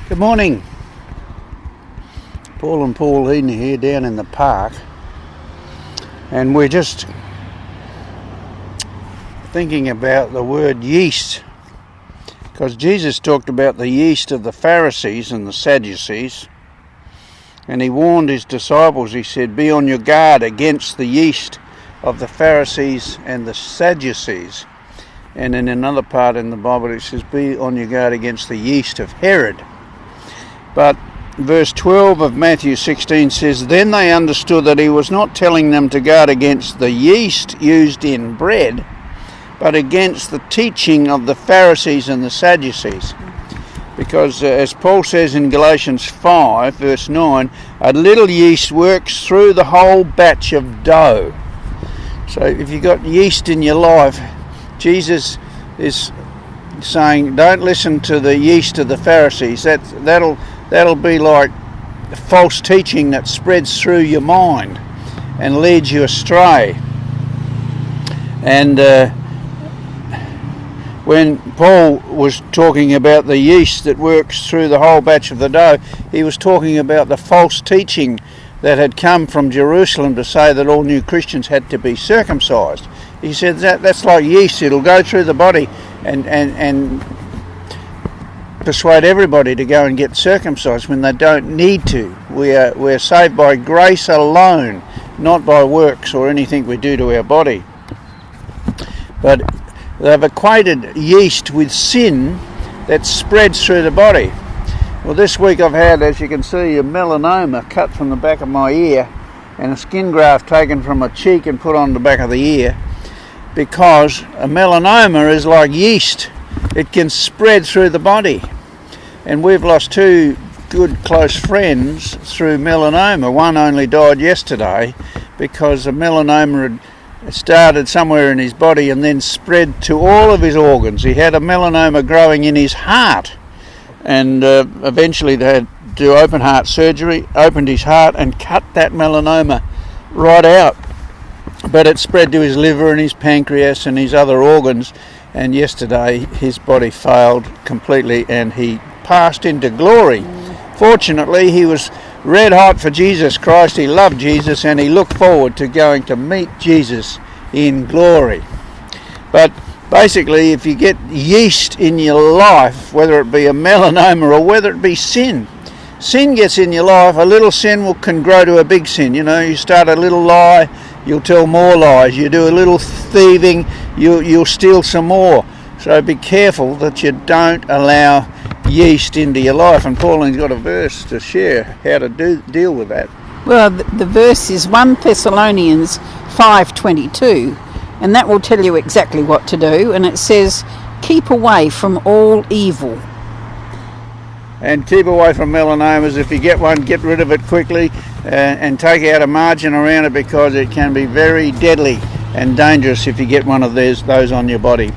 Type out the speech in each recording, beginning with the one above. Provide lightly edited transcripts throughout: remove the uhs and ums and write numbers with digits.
Good morning. Paul and Pauline here down in the park, and we're just thinking about the word yeast, because Jesus talked about the yeast of the Pharisees and the Sadducees, and he warned his disciples. He said, be on your guard against the yeast of the Pharisees and the Sadducees. And in another part in the Bible it says, be on your guard against the yeast of Herod. But verse 12 of Matthew 16 says, then they understood that he was not telling them to guard against the yeast used in bread, but against the teaching of the Pharisees and the Sadducees. Because as Paul says in Galatians 5 verse 9, a little yeast works through the whole batch of dough. So if you've got yeast in your life, Jesus is saying, don't listen to the yeast of the Pharisees. That'll be like false teaching that spreads through your mind and leads you astray. And when Paul was talking about the yeast that works through the whole batch of the dough, he was talking about the false teaching that had come from Jerusalem to say that all new Christians had to be circumcised. He said that's like yeast. It'll go through the body and persuade everybody to go and get circumcised when they don't need to. We're saved by grace alone, not by works or anything we do to our body. But they've equated yeast with sin that spreads through the body. Well, this week I've had, as you can see, a melanoma cut from the back of my ear and a skin graft taken from a cheek and put on the back of the ear, because a melanoma is like yeast. It can spread through the body. And we've lost two good close friends through melanoma. One only died yesterday because the melanoma had started somewhere in his body and then spread to all of his organs. He had a melanoma growing in his heart, and eventually they had to do open heart surgery, opened his heart and cut that melanoma right out. But it spread to his liver and his pancreas and his other organs, and yesterday his body failed completely and he passed into glory. Fortunately, he was red hot for Jesus Christ. He loved Jesus and he looked forward to going to meet Jesus in glory. But basically, if you get yeast in your life, whether it be a melanoma or whether it be sin gets in your life. A little sin can grow to a big sin. You know, you start a little lie, you'll tell more lies. You do a little thieving, you'll steal some more. So be careful that you don't allow yeast into your life. And Pauline's got a verse to share how to deal with that. Well, the verse is 1 Thessalonians 5:22, and that will tell you exactly what to do. And it says, keep away from all evil. And keep away from melanomas. If you get one, get rid of it quickly and take out a margin around it, because it can be very deadly and dangerous if you get one of those on your body.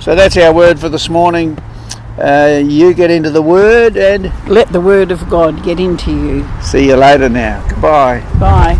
So that's our word for this morning. You get into the word and let the word of God get into you. See you later now. Goodbye. Bye.